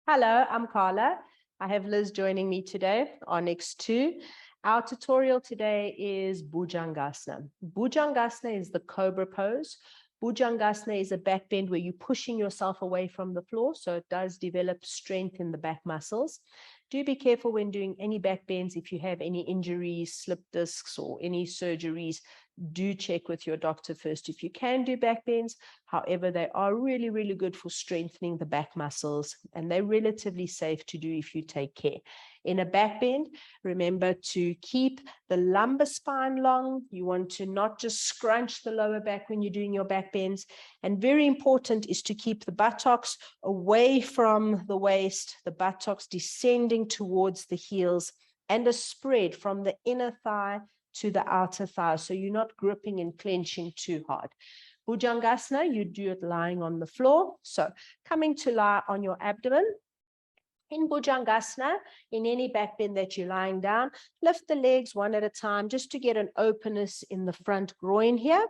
Hello, I'm Carla. I have Liz joining me today on X2. Our tutorial today is Bhujangasana. Bhujangasana is the Cobra Pose. Bhujangasana is a back bend where you're pushing yourself away from the floor, so it does develop strength in the back muscles. Do be careful when doing any back bends. If you have any injuries, slip discs, or any surgeries, do check with your doctor first if you can do back bends. However, they are really, really good for strengthening the back muscles, and they're relatively safe to do if you take care. In a back bend, remember to keep the lumbar spine long. You want to not just scrunch the lower back when you're doing your back bends. And very important is to keep the buttocks away from the waist, the buttocks descending towards the heels, and a spread from the inner thigh to the outer thigh. So you're not gripping and clenching too hard. Bhujangasana, you do it lying on the floor. So coming to lie on your abdomen. In Bhujangasana, in any back bend that you're lying down, lift the legs one at a time just to get an openness in the front groin here.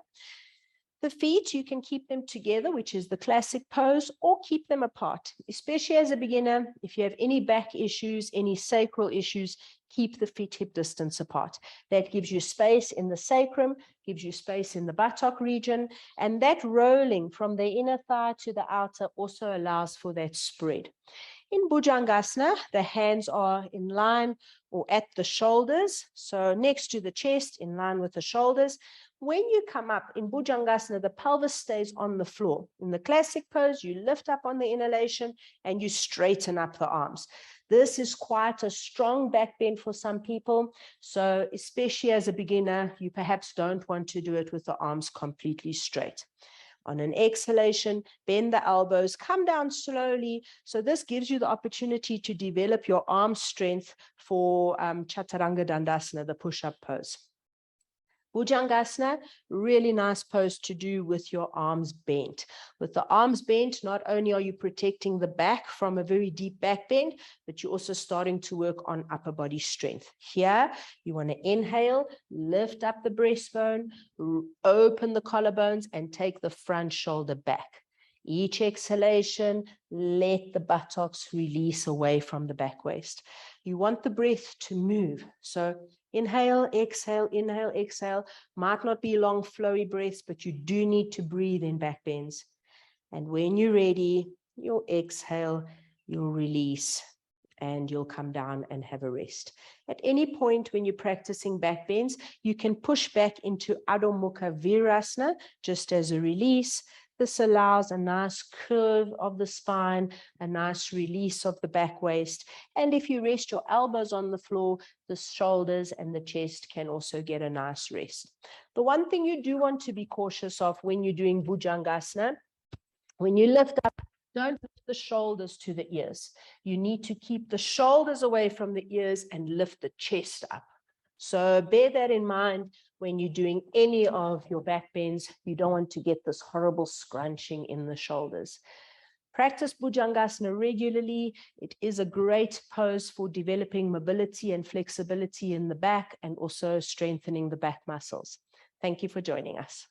The feet, you can keep them together, which is the classic pose, or keep them apart. Especially as a beginner, if you have any back issues, any sacral issues, keep the feet hip distance apart. That gives you space in the sacrum, gives you space in the buttock region, and that rolling from the inner thigh to the outer also allows for that spread. In Bhujangasana, the hands are in line or at the shoulders, so next to the chest, in line with the shoulders. When you come up in Bhujangasana, the pelvis stays on the floor. In the classic pose, you lift up on the inhalation and you straighten up the arms. This is quite a strong back bend for some people. So especially as a beginner, you perhaps don't want to do it with the arms completely straight. On an exhalation, bend the elbows, come down slowly. So this gives you the opportunity to develop your arm strength for Chaturanga Dandasana, the push-up pose. Bhujangasana, really nice pose to do with your arms bent. With the arms bent, not only are you protecting the back from a very deep back bend, but you're also starting to work on upper body strength. Here, you want to inhale, lift up the breastbone, open the collarbones, and take the front shoulder back. Each exhalation, let the buttocks release away from the back waist. You want the breath to move. So inhale, exhale, inhale, exhale. Might not be long, flowy breaths, but you do need to breathe in back bends. And when you're ready, you'll exhale, you'll release, and you'll come down and have a rest. At any point when you're practicing back bends, you can push back into Adho Mukha Svanasana just as a release. This allows a nice curve of the spine, a nice release of the back waist. And if you rest your elbows on the floor, the shoulders and the chest can also get a nice rest. The one thing you do want to be cautious of when you're doing Bhujangasana, when you lift up, don't lift the shoulders to the ears. You need to keep the shoulders away from the ears and lift the chest up. So bear that in mind when you're doing any of your back bends. You don't want to get this horrible scrunching in the shoulders. Practice Bhujangasana regularly. It is a great pose for developing mobility and flexibility in the back and also strengthening the back muscles. Thank you for joining us.